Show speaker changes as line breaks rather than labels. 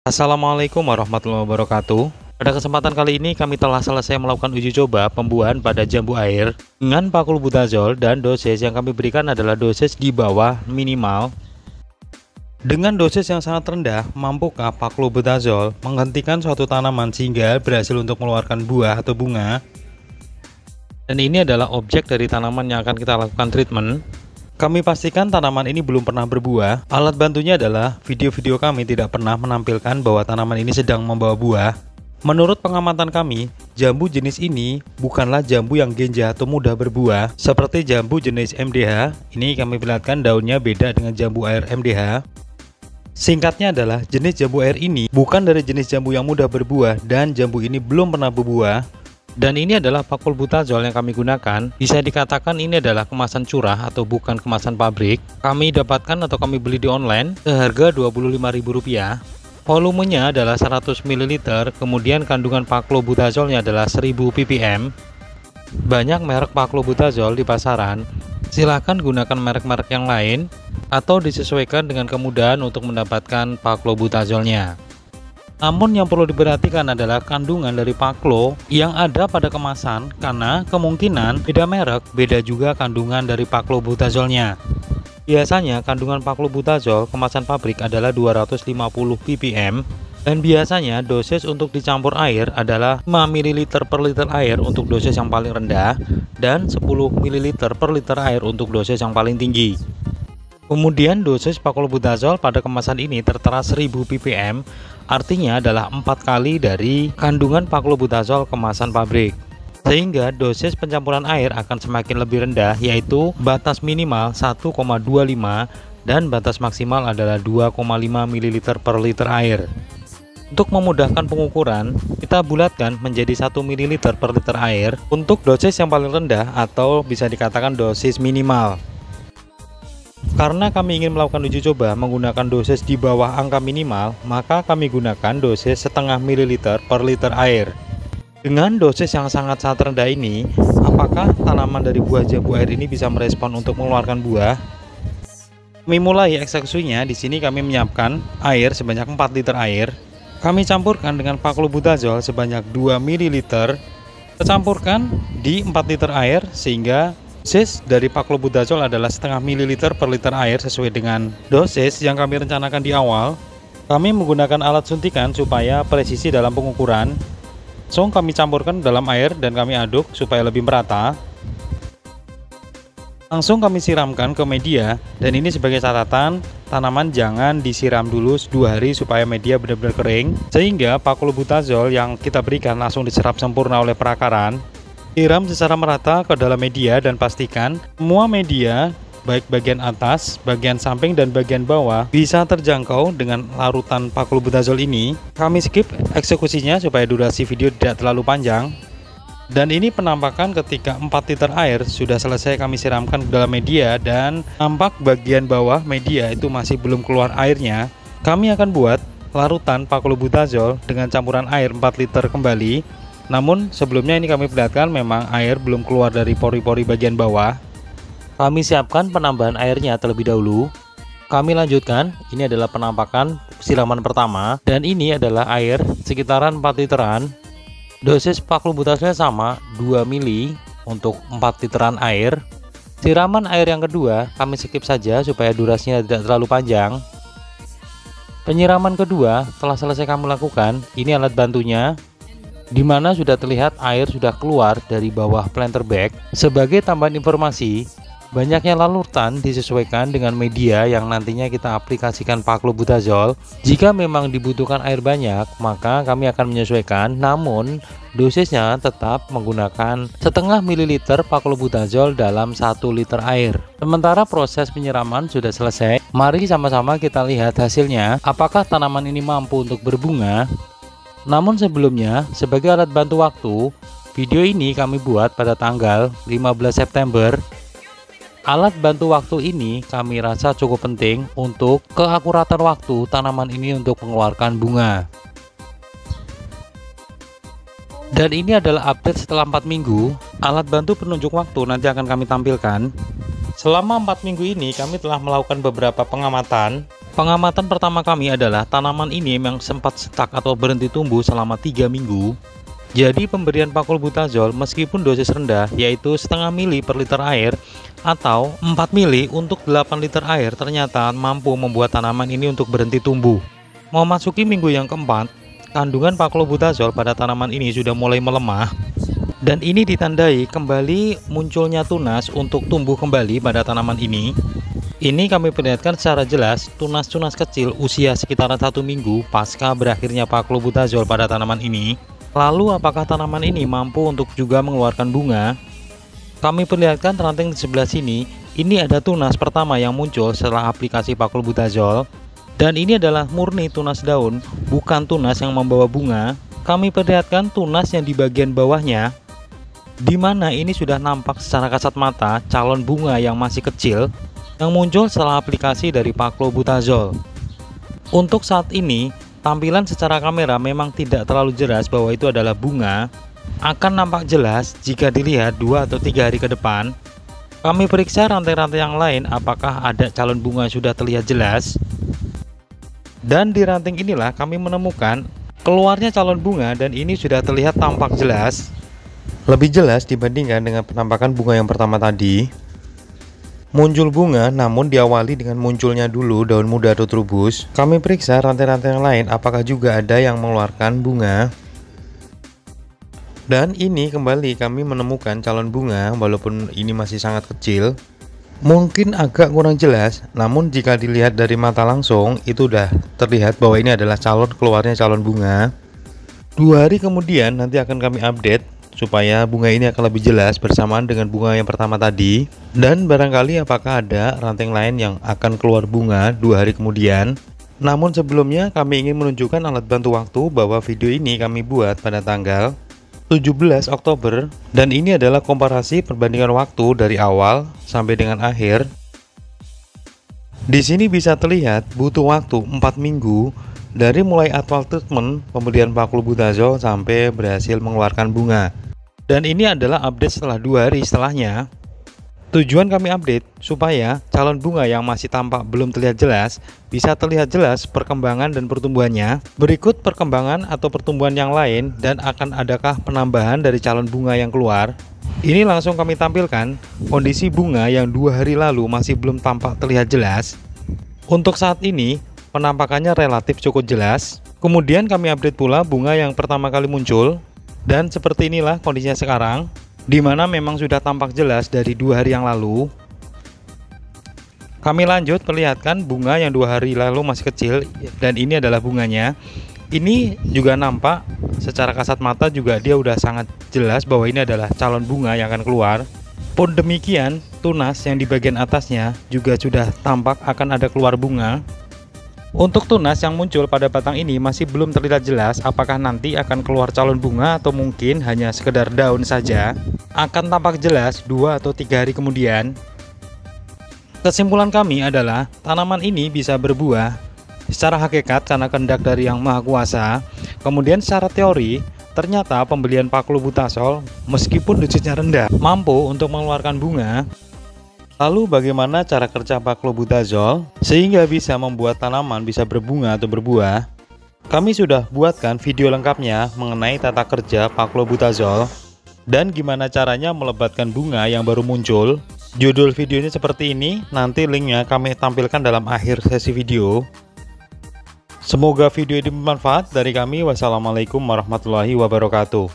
Assalamualaikum warahmatullahi wabarakatuh. Pada kesempatan kali ini kami telah selesai melakukan uji coba pembuahan pada jambu air dengan paklubutazol, dan dosis yang kami berikan adalah dosis di bawah minimal. Dengan dosis yang sangat rendah, mampukah paklubutazol menghentikan suatu tanaman sehingga berhasil untuk mengeluarkan buah atau bunga? Dan ini adalah objek dari tanaman yang akan kita lakukan treatment. Kami pastikan tanaman ini belum pernah berbuah. Alat bantunya adalah video-video kami tidak pernah menampilkan bahwa tanaman ini sedang membawa buah. Menurut pengamatan kami, jambu jenis ini bukanlah jambu yang genja atau mudah berbuah seperti jambu jenis MDH. Ini kami perlihatkan daunnya beda dengan jambu air MDH. Singkatnya adalah jenis jambu air ini bukan dari jenis jambu yang mudah berbuah, dan jambu ini belum pernah berbuah. Dan ini adalah paklubutazol yang kami gunakan. Bisa dikatakan ini adalah kemasan curah atau bukan kemasan pabrik. Kami dapatkan atau kami beli di online seharga Rp25.000. Volumenya adalah 100 ml, kemudian kandungan paklubutazolnya adalah 1000 ppm. Banyak merek paklubutazol di pasaran. Silahkan gunakan merek-merek yang lain atau disesuaikan dengan kemudahan untuk mendapatkan paklubutazolnya. Namun yang perlu diperhatikan adalah kandungan dari paklo yang ada pada kemasan, karena kemungkinan beda merek, beda juga kandungan dari paklubutazolnya. Biasanya kandungan paklubutazol kemasan pabrik adalah 250 ppm, dan biasanya dosis untuk dicampur air adalah 5 ml per liter air untuk dosis yang paling rendah, dan 10 ml per liter air untuk dosis yang paling tinggi. Kemudian dosis paklubutazol pada kemasan ini tertera 1000 ppm, artinya adalah 4 kali dari kandungan paklubutazol kemasan pabrik. Sehingga dosis pencampuran air akan semakin lebih rendah, yaitu batas minimal 1,25 dan batas maksimal adalah 2,5 ml per liter air. Untuk memudahkan pengukuran, kita bulatkan menjadi 1 ml per liter air untuk dosis yang paling rendah atau bisa dikatakan dosis minimal. Karena kami ingin melakukan uji coba menggunakan dosis di bawah angka minimal, maka kami gunakan dosis setengah mililiter per liter air. Dengan dosis yang sangat-sangat rendah ini, apakah tanaman dari buah jambu air ini bisa merespon untuk mengeluarkan buah? Kami mulai eksekusinya. Di sini kami menyiapkan air sebanyak 4 liter air. Kami campurkan dengan paklubutazol sebanyak 2 ml. Kita campurkan di 4 liter air sehingga dosis dari paklubutazol adalah setengah mililiter per liter air sesuai dengan dosis yang kami rencanakan di awal. Kami menggunakan alat suntikan supaya presisi dalam pengukuran. Langsung kami campurkan dalam air dan kami aduk supaya lebih merata. Langsung kami siramkan ke media, dan ini sebagai catatan, tanaman jangan disiram dulu 2 hari supaya media benar-benar kering, sehingga paklubutazol yang kita berikan langsung diserap sempurna oleh perakaran. Siram secara merata ke dalam media dan pastikan semua media, baik bagian atas, bagian samping, dan bagian bawah bisa terjangkau dengan larutan paklubutazol ini. Kami skip eksekusinya supaya durasi video tidak terlalu panjang. Dan ini penampakan ketika 4 liter air sudah selesai kami siramkan ke dalam media, dan nampak bagian bawah media itu masih belum keluar airnya. Kami akan buat larutan paklubutazol dengan campuran air 4 liter kembali. Namun sebelumnya ini kami perlihatkan memang air belum keluar dari pori-pori bagian bawah. Kami siapkan penambahan airnya terlebih dahulu. Kami lanjutkan, ini adalah penampakan siraman pertama, dan ini adalah air sekitaran 4 literan. Dosis paklubutazolnya sama, 2 ml untuk 4 literan air. Siraman air yang kedua kami skip saja supaya durasinya tidak terlalu panjang. Penyiraman kedua telah selesai kami lakukan. Ini alat bantunya, di mana sudah terlihat air sudah keluar dari bawah planter bag. Sebagai tambahan informasi, banyaknya larutan disesuaikan dengan media yang nantinya kita aplikasikan paklubutazol. Jika memang dibutuhkan air banyak, maka kami akan menyesuaikan, namun dosisnya tetap menggunakan setengah mililiter paklubutazol dalam 1 liter air. Sementara proses penyiraman sudah selesai, mari sama-sama kita lihat hasilnya, apakah tanaman ini mampu untuk berbunga. Namun sebelumnya, sebagai alat bantu waktu, video ini kami buat pada tanggal 15 September. Alat bantu waktu ini kami rasa cukup penting untuk keakuratan waktu tanaman ini untuk mengeluarkan bunga. Dan ini adalah update setelah 4 minggu. Alat bantu penunjuk waktu nanti akan kami tampilkan. Selama 4 minggu ini kami telah melakukan beberapa pengamatan Pengamatan pertama kami adalah tanaman ini memang sempat stuck atau berhenti tumbuh selama 3 minggu. Jadi pemberian paklubutazol meskipun dosis rendah yaitu setengah mili per liter air atau 4 mili untuk 8 liter air ternyata mampu membuat tanaman ini untuk berhenti tumbuh. Memasuki minggu yang keempat, kandungan paklubutazol pada tanaman ini sudah mulai melemah. Dan ini ditandai kembali munculnya tunas untuk tumbuh kembali pada tanaman ini. Ini kami perlihatkan secara jelas tunas-tunas kecil usia sekitaran 1 minggu pasca berakhirnya paklubutazol pada tanaman ini. Lalu apakah tanaman ini mampu untuk juga mengeluarkan bunga? Kami perlihatkan ranting di sebelah sini. Ini ada tunas pertama yang muncul setelah aplikasi paklubutazol. Dan ini adalah murni tunas daun, bukan tunas yang membawa bunga. Kami perlihatkan tunas yang di bagian bawahnya, di mana ini sudah nampak secara kasat mata calon bunga yang masih kecil yang muncul setelah aplikasi dari paklubutazol. Untuk saat ini, tampilan secara kamera memang tidak terlalu jelas bahwa itu adalah bunga. Akan nampak jelas jika dilihat 2 atau 3 hari ke depan. Kami periksa rantai-rantai yang lain apakah ada calon bunga sudah terlihat jelas. Dan di ranting inilah kami menemukan keluarnya calon bunga dan ini sudah terlihat tampak jelas. Lebih jelas dibandingkan dengan penampakan bunga yang pertama tadi. Muncul bunga namun diawali dengan munculnya dulu daun muda atau trubus. Kami periksa rantai-rantai yang lain apakah juga ada yang mengeluarkan bunga. Dan ini kembali kami menemukan calon bunga walaupun ini masih sangat kecil. Mungkin agak kurang jelas, namun jika dilihat dari mata langsung itu udah terlihat bahwa ini adalah keluarnya calon bunga. 2 hari kemudian nanti akan kami update supaya bunga ini akan lebih jelas bersamaan dengan bunga yang pertama tadi. Dan barangkali apakah ada ranting lain yang akan keluar bunga 2 hari kemudian. Namun sebelumnya kami ingin menunjukkan alat bantu waktu bahwa video ini kami buat pada tanggal 17 Oktober. Dan ini adalah komparasi perbandingan waktu dari awal sampai dengan akhir. Di sini bisa terlihat butuh waktu 4 minggu dari mulai awal treatment pemberian paklubutazol sampai berhasil mengeluarkan bunga. Dan ini adalah update setelah 2 hari setelahnya. Tujuan kami update supaya calon bunga yang masih tampak belum terlihat jelas bisa terlihat jelas perkembangan dan pertumbuhannya. Berikut perkembangan atau pertumbuhan yang lain dan akan adakah penambahan dari calon bunga yang keluar. Ini langsung kami tampilkan kondisi bunga yang 2 hari lalu masih belum tampak terlihat jelas. Untuk saat ini penampakannya relatif cukup jelas. Kemudian kami update pula bunga yang pertama kali muncul. Dan seperti inilah kondisinya sekarang, di mana memang sudah tampak jelas dari 2 hari yang lalu. Kami lanjut perlihatkan bunga yang 2 hari lalu masih kecil dan ini adalah bunganya. Ini juga nampak secara kasat mata juga dia udah sangat jelas bahwa ini adalah calon bunga yang akan keluar. Pun demikian, tunas yang di bagian atasnya juga sudah tampak akan ada keluar bunga. Untuk tunas yang muncul pada batang ini masih belum terlihat jelas apakah nanti akan keluar calon bunga atau mungkin hanya sekedar daun saja. Akan tampak jelas 2 atau 3 hari kemudian. Kesimpulan kami adalah tanaman ini bisa berbuah secara hakikat karena kehendak dari Yang Maha Kuasa. Kemudian secara teori ternyata pembelian paklubutazol meskipun dosisnya rendah mampu untuk mengeluarkan bunga. Lalu bagaimana cara kerja paklubutazol sehingga bisa membuat tanaman bisa berbunga atau berbuah? Kami sudah buatkan video lengkapnya mengenai tata kerja paklubutazol dan gimana caranya melebatkan bunga yang baru muncul. Judul videonya seperti ini, nanti linknya kami tampilkan dalam akhir sesi video. Semoga video ini bermanfaat. Dari kami, wassalamualaikum warahmatullahi wabarakatuh.